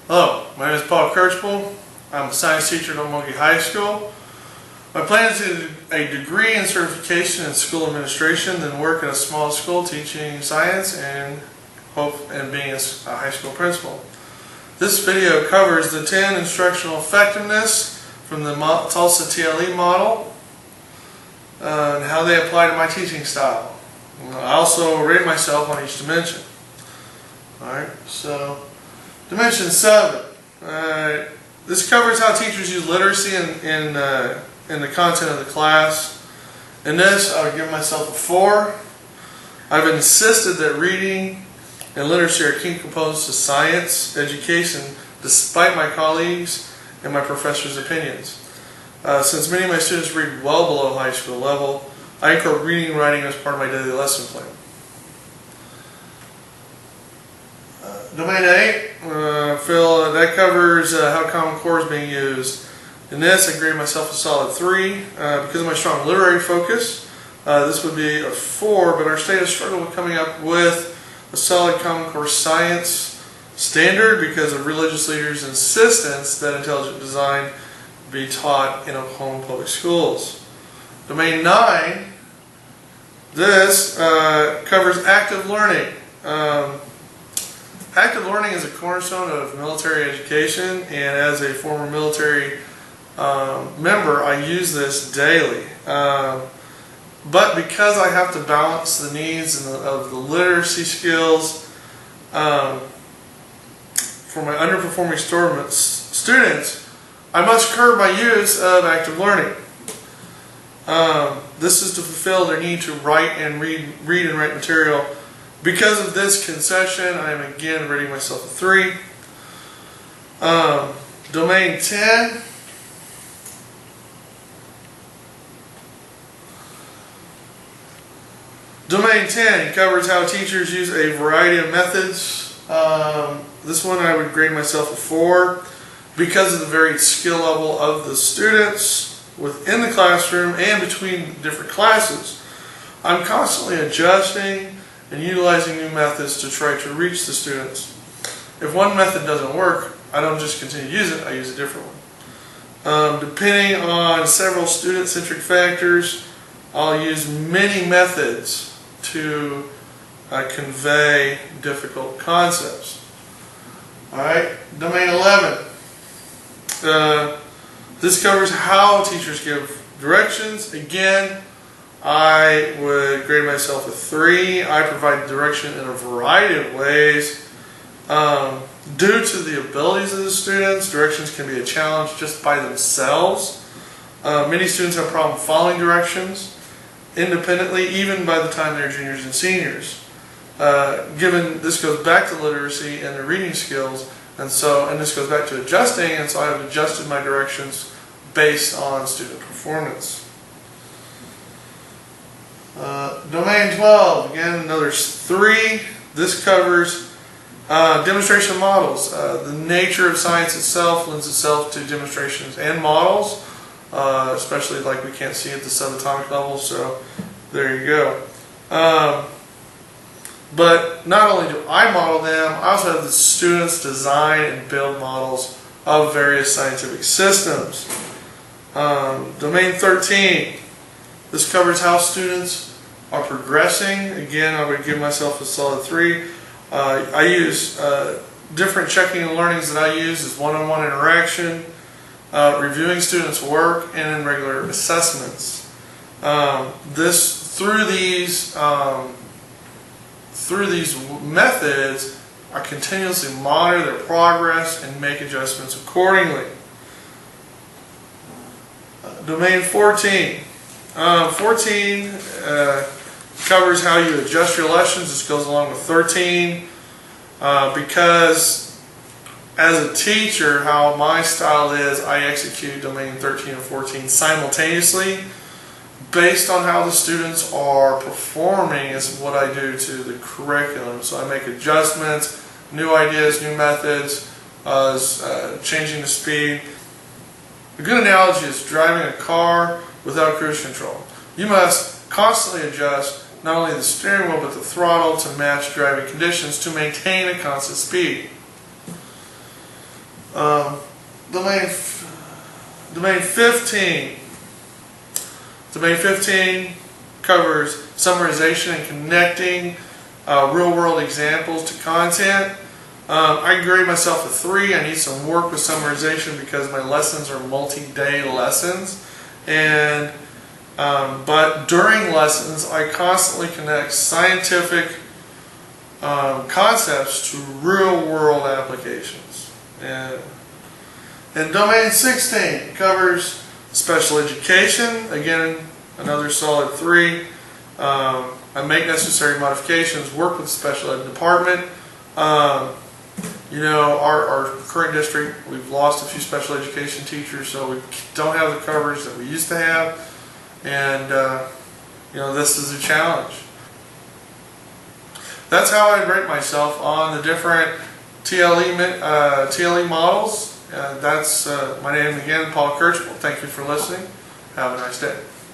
Hello, my name is Paul Kirchbull. I'm a science teacher at Omogi High School. My plan is to get a degree and certification in school administration, then work in a small school teaching science and being a high school principal. This video covers the 10 instructional effectiveness from the Tulsa TLE model and how they apply to my teaching style. I also rate myself on each dimension. Alright, so Dimension 7. This covers how teachers use literacy in the content of the class. In this, I would give myself a 4. I've insisted that reading and literacy are key components to science education, despite my colleagues and my professors' opinions. Since many of my students read well below high school level, I incorporate reading and writing as part of my daily lesson plan. Domain 8, Phil, that covers how Common Core is being used. In this, I grade myself a solid 3. Because of my strong literary focus, this would be a 4, but our state has struggled with coming up with a solid Common Core science standard because of religious leaders' insistence that intelligent design be taught in Oklahoma public schools. Domain 9, this covers active learning. Active learning is a cornerstone of military education, and as a former military member, I use this daily. But because I have to balance the needs of the literacy skills for my underperforming students, I must curb my use of active learning. This is to fulfill their need to write and read and write material. Because of this concession, I am again rating myself a 3. Domain 10. Domain 10 covers how teachers use a variety of methods. This one I would grade myself a 4 because of the varied skill level of the students within the classroom and between different classes. I'm constantly adjusting and utilizing new methods to try to reach the students. If one method doesn't work, I don't just continue to use it, I use a different one. Depending on several student-centric factors, I'll use many methods to convey difficult concepts. Alright, Domain 11. This covers how teachers give directions. Again, I would grade myself a 3. I provide direction in a variety of ways. Due to the abilities of the students, directions can be a challenge just by themselves. Many students have problems following directions independently, even by the time they're juniors and seniors. Given this goes back to literacy and the reading skills, and this goes back to adjusting, and so I've adjusted my directions based on student performance. Domain 12, again another 3. This covers demonstration models. The nature of science itself lends itself to demonstrations and models, especially like we can't see at the subatomic level, so there you go. But not only do I model them, I also have the students design and build models of various scientific systems. Domain 13. This covers how students are progressing. Again, I would give myself a solid 3. I use different checking and learnings that I use is one-on-one interaction, reviewing students' work, and in regular assessments. Through these methods, I continuously monitor their progress and make adjustments accordingly. Domain 14. 14 covers how you adjust your lessons. This goes along with 13 because as a teacher, how my style is, I execute Domain 13 and 14 simultaneously based on how the students are performing is what I do to the curriculum. So I make adjustments, new ideas, new methods, changing the speed. A good analogy is driving a car without cruise control. You must constantly adjust not only the steering wheel but the throttle to match driving conditions to maintain a constant speed. Domain 15. Domain 15 covers summarization and connecting real-world examples to content. I grade myself a 3. I need some work with summarization because my lessons are multi-day lessons, and but during lessons I constantly connect scientific concepts to real-world applications. And Domain 16 covers special education. Again, another solid 3. I make necessary modifications, work with the special ed department. You know, our current district, we've lost a few special education teachers, so we don't have the coverage that we used to have, and you know, this is a challenge. That's how I rate myself on the different TLE models. That's my name again, Paul Kirchhoff. Thank you for listening. Have a nice day.